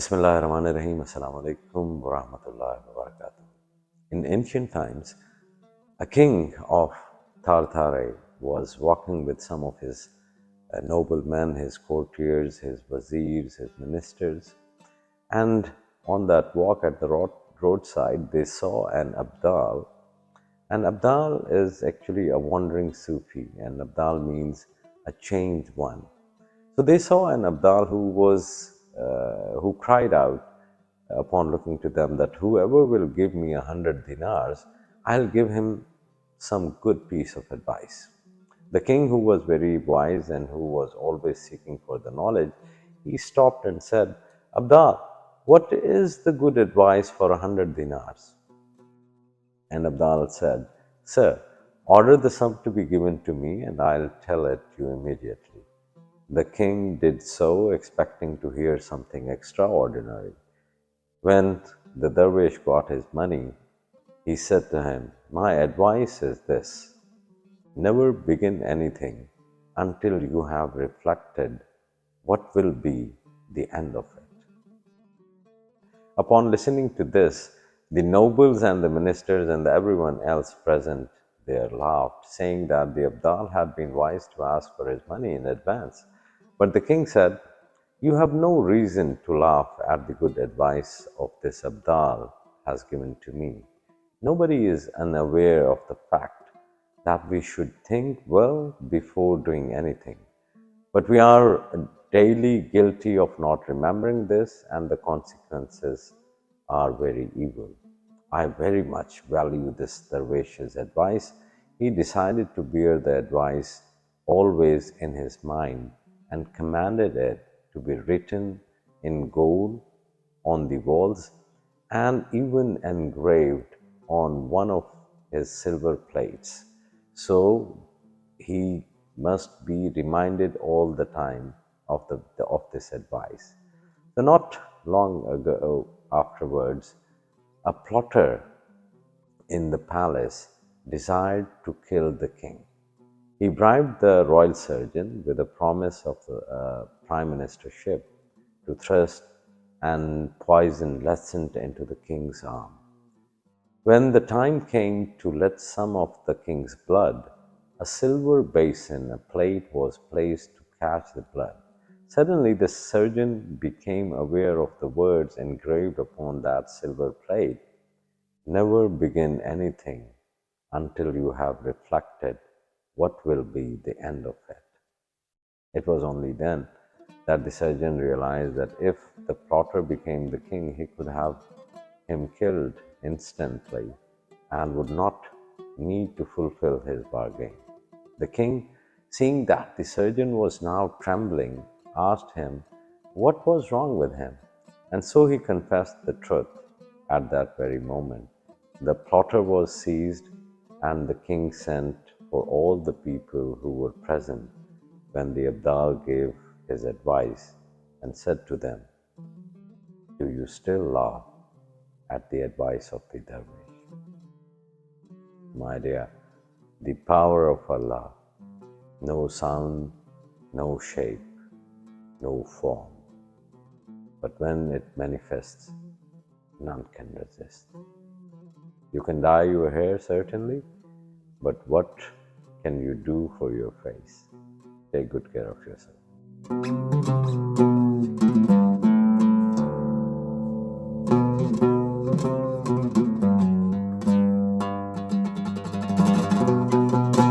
Bismillahirrahmanirrahim. Assalamu alaikum wa rahmatullahi wa barakatuh. In ancient times, a king of Tartare was walking with some of his noblemen, his courtiers, his wazirs, his ministers, and on that walk at the roadside, they saw an Abdal. And Abdal is actually a wandering Sufi, and Abdal means a changed one. So they saw an Abdal who cried out upon looking to them that whoever will give me 100 dinars, I'll give him some good piece of advice. The king, who was very wise and who was always seeking for the knowledge, he stopped and said, Abdal, what is the good advice for 100 dinars? And Abdal said, Sir, order the sum to be given to me and I'll tell it to you immediately. The king did so, expecting to hear something extraordinary. When the dervish got his money, he said to him, My advice is this: never begin anything until you have reflected what will be the end of it. Upon listening to this, the nobles and the ministers and everyone else present there laughed, saying that the Abdal had been wise to ask for his money in advance. But the king said, You have no reason to laugh at the good advice of this Abdal has given to me. Nobody is unaware of the fact that we should think well before doing anything. But we are daily guilty of not remembering this, and the consequences are very evil. I very much value this dervish's advice. He decided to bear the advice always in his mind and commanded it to be written in gold on the walls and even engraved on one of his silver plates. So he must be reminded all the time of this advice. So not long ago afterwards, a plotter in the palace desired to kill the king. He bribed the royal surgeon with a promise of the prime ministership to thrust and poison lessened into the king's arm. When the time came to let some of the king's blood, a silver basin, a plate, was placed to catch the blood. Suddenly the surgeon became aware of the words engraved upon that silver plate: Never begin anything until you have reflected what will be the end of it. It was only then that the surgeon realized that if the plotter became the king, he could have him killed instantly and would not need to fulfill his bargain. The king, seeing that the surgeon was now trembling, asked him what was wrong with him, and so he confessed the truth. At that very moment, the plotter was seized, and the king sent for all the people who were present when the Abdal gave his advice and said to them, Do you still laugh at the advice of the dervish? My dear, the power of Allah, no sound, no shape, no form, but when it manifests, none can resist. You can dye your hair, certainly, but what can you do for your face? Take good care of yourself.